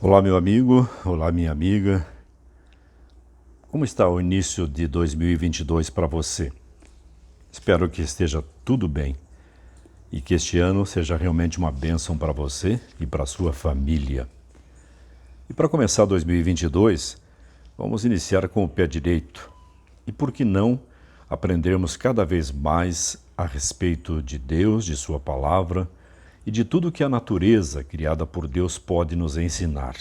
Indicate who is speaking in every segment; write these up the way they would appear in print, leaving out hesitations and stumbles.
Speaker 1: Olá, meu amigo, olá, minha amiga. Como está o início de 2022 para você? Espero que esteja tudo bem e que este ano seja realmente uma bênção para você e para a sua família. E para começar 2022, vamos iniciar com o pé direito. E por que não aprendermos cada vez mais a respeito de Deus, de Sua palavra e de tudo que a natureza criada por Deus pode nos ensinar?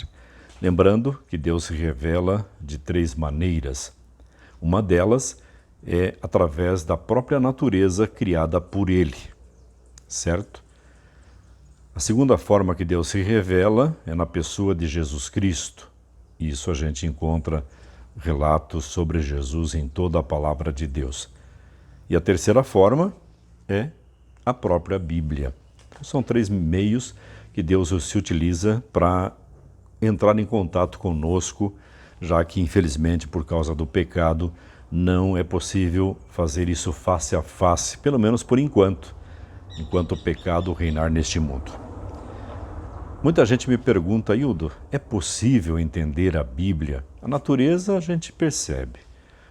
Speaker 1: Lembrando que Deus se revela de três maneiras. Uma delas é através da própria natureza criada por Ele, certo? A segunda forma que Deus se revela é na pessoa de Jesus Cristo. Isso a gente encontra relatos sobre Jesus em toda a palavra de Deus. E a terceira forma é a própria Bíblia. São três meios que Deus se utiliza para entrar em contato conosco, já que, infelizmente, por causa do pecado, não é possível fazer isso face a face, pelo menos por enquanto o pecado reinar neste mundo. Muita gente me pergunta, Hildo, é possível entender a Bíblia? A natureza a gente percebe.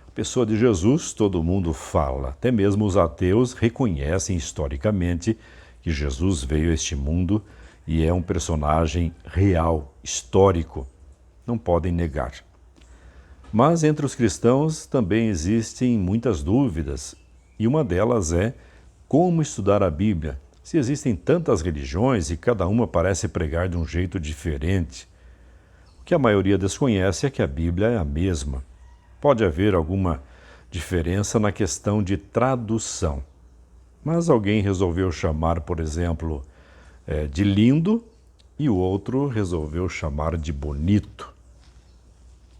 Speaker 1: A pessoa de Jesus, todo mundo fala, até mesmo os ateus reconhecem historicamente que Jesus veio a este mundo e é um personagem real, histórico. Não podem negar. Mas entre os cristãos também existem muitas dúvidas, e uma delas é como estudar a Bíblia, se existem tantas religiões e cada uma parece pregar de um jeito diferente. O que a maioria desconhece é que a Bíblia é a mesma. Pode haver alguma diferença na questão de tradução, mas alguém resolveu chamar, por exemplo, de lindo e o outro resolveu chamar de bonito.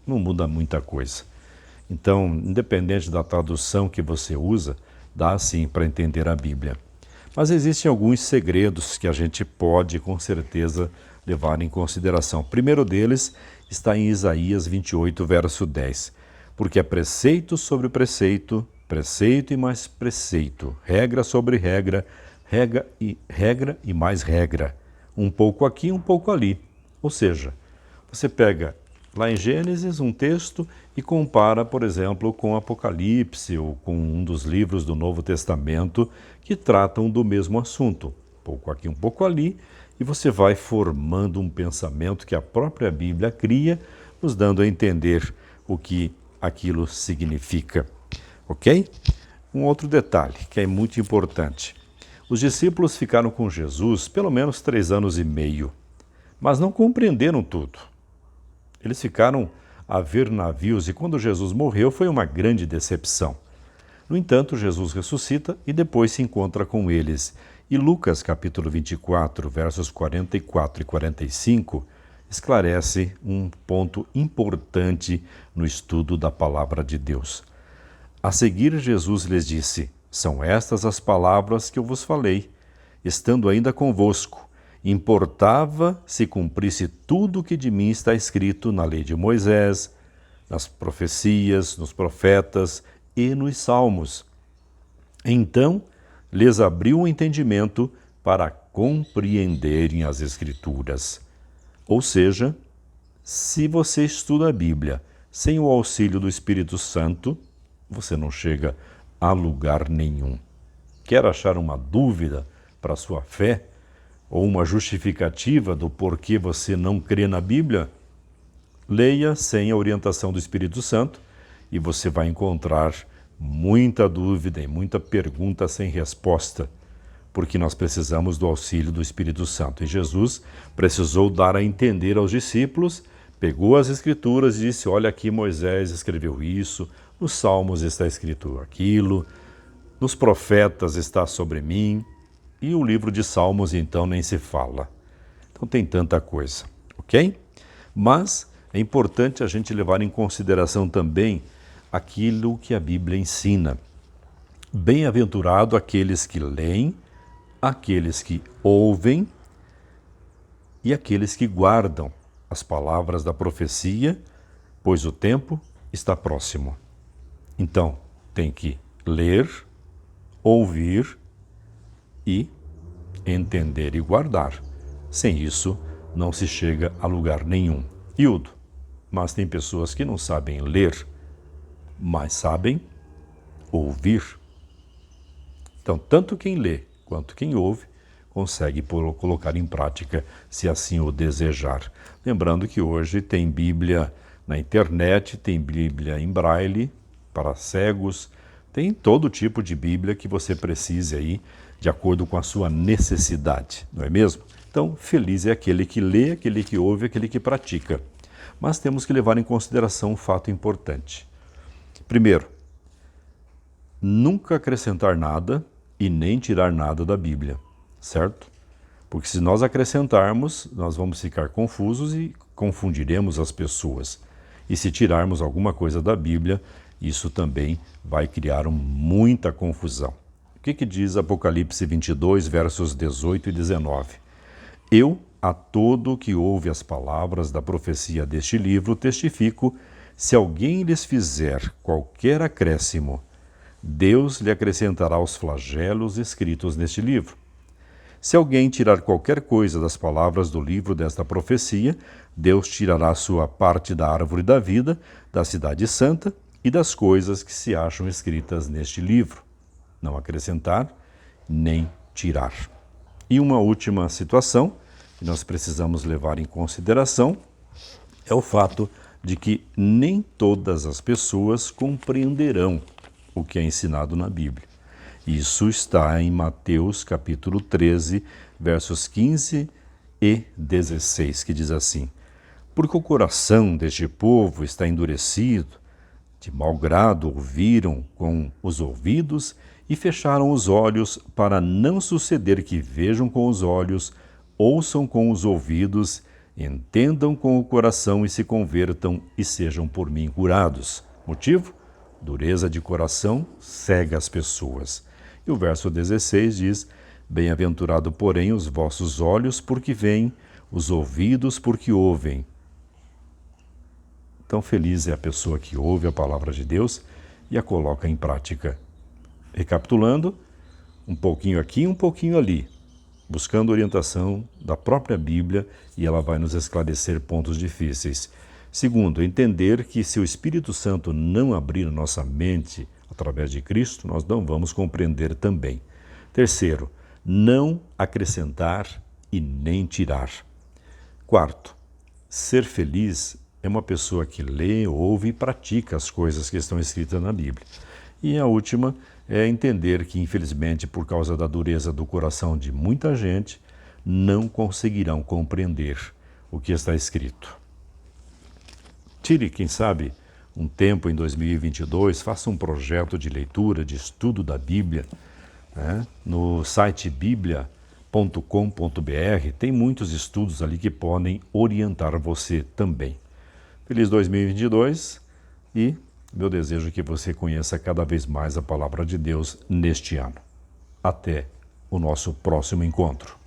Speaker 1: Não muda muita coisa. Então, independente da tradução que você usa, dá sim para entender a Bíblia. Mas existem alguns segredos que a gente pode, com certeza, levar em consideração. O primeiro deles está em Isaías 28, verso 10. Porque é preceito sobre preceito, preceito e mais preceito, regra sobre regra, regra e mais regra. Um pouco aqui, um pouco ali. Ou seja, você pega lá em Gênesis um texto e compara, por exemplo, com Apocalipse ou com um dos livros do Novo Testamento que tratam do mesmo assunto. Um pouco aqui, um pouco ali, e você vai formando um pensamento que a própria Bíblia cria, nos dando a entender o que aquilo significa. Ok? Um outro detalhe que é muito importante. Os discípulos ficaram com Jesus pelo menos 3 anos e meio, mas não compreenderam tudo. Eles ficaram a ver navios e quando Jesus morreu foi uma grande decepção. No entanto, Jesus ressuscita e depois se encontra com eles. E Lucas, capítulo 24, versos 44 e 45, esclarece um ponto importante no estudo da palavra de Deus. A seguir, Jesus lhes disse: São estas as palavras que eu vos falei, estando ainda convosco. Importava se cumprisse tudo o que de mim está escrito na lei de Moisés, nas profecias, nos profetas e nos salmos. Então lhes abriu o entendimento para compreenderem as Escrituras. Ou seja, se você estuda a Bíblia sem o auxílio do Espírito Santo, você não chega a lugar nenhum. Quer achar uma dúvida para a sua fé? Ou uma justificativa do porquê você não crê na Bíblia? Leia sem a orientação do Espírito Santo e você vai encontrar muita dúvida e muita pergunta sem resposta, porque nós precisamos do auxílio do Espírito Santo. E Jesus precisou dar a entender aos discípulos, pegou as Escrituras e disse: olha, aqui Moisés escreveu isso, nos Salmos está escrito aquilo, nos profetas está sobre mim, e o livro de Salmos então nem se fala. Então tem tanta coisa, ok? Mas é importante a gente levar em consideração também aquilo que a Bíblia ensina. Bem-aventurado aqueles que leem, aqueles que ouvem e aqueles que guardam as palavras da profecia, pois o tempo está próximo. Então, tem que ler, ouvir e entender e guardar. Sem isso, não se chega a lugar nenhum. Hildo, mas tem pessoas que não sabem ler, mas sabem ouvir. Então, tanto quem lê quanto quem ouve consegue colocar em prática, se assim o desejar. Lembrando que hoje tem Bíblia na internet, tem Bíblia em braille para cegos, tem todo tipo de Bíblia que você precise aí, de acordo com a sua necessidade, não é mesmo? Então, feliz é aquele que lê, aquele que ouve, aquele que pratica. Mas temos que levar em consideração um fato importante. Primeiro, nunca acrescentar nada e nem tirar nada da Bíblia, certo? Porque se nós acrescentarmos, nós vamos ficar confusos e confundiremos as pessoas. E se tirarmos alguma coisa da Bíblia, isso também vai criar muita confusão. O que diz Apocalipse 22, versos 18 e 19? Eu, a todo que ouve as palavras da profecia deste livro, testifico, se alguém lhes fizer qualquer acréscimo, Deus lhe acrescentará os flagelos escritos neste livro. Se alguém tirar qualquer coisa das palavras do livro desta profecia, Deus tirará sua parte da árvore da vida, da cidade santa e das coisas que se acham escritas neste livro. Não acrescentar, nem tirar. E uma última situação que nós precisamos levar em consideração é o fato de que nem todas as pessoas compreenderão o que é ensinado na Bíblia. Isso está em Mateus capítulo 13, versos 15 e 16, que diz assim: porque o coração deste povo está endurecido, de mau grado ouviram com os ouvidos e fecharam os olhos, para não suceder que vejam com os olhos, ouçam com os ouvidos, entendam com o coração e se convertam e sejam por mim curados. Motivo? Dureza de coração cega as pessoas. E o verso 16 diz: bem-aventurado, porém, os vossos olhos, porque veem, os ouvidos, porque ouvem. Então, feliz é a pessoa que ouve a palavra de Deus e a coloca em prática. Recapitulando, um pouquinho aqui, um pouquinho ali, buscando orientação da própria Bíblia, e ela vai nos esclarecer pontos difíceis. Segundo, entender que se o Espírito Santo não abrir a nossa mente através de Cristo, nós não vamos compreender também. Terceiro, não acrescentar e nem tirar. Quarto, ser feliz é uma pessoa que lê, ouve e pratica as coisas que estão escritas na Bíblia. E a última é entender que, infelizmente, por causa da dureza do coração de muita gente, não conseguirão compreender o que está escrito. Tire, quem sabe, um tempo em 2022, faça um projeto de leitura, de estudo da Bíblia, né? No site biblia.com.br tem muitos estudos ali que podem orientar você também. Feliz 2022 e meu desejo é que você conheça cada vez mais a palavra de Deus neste ano. Até o nosso próximo encontro.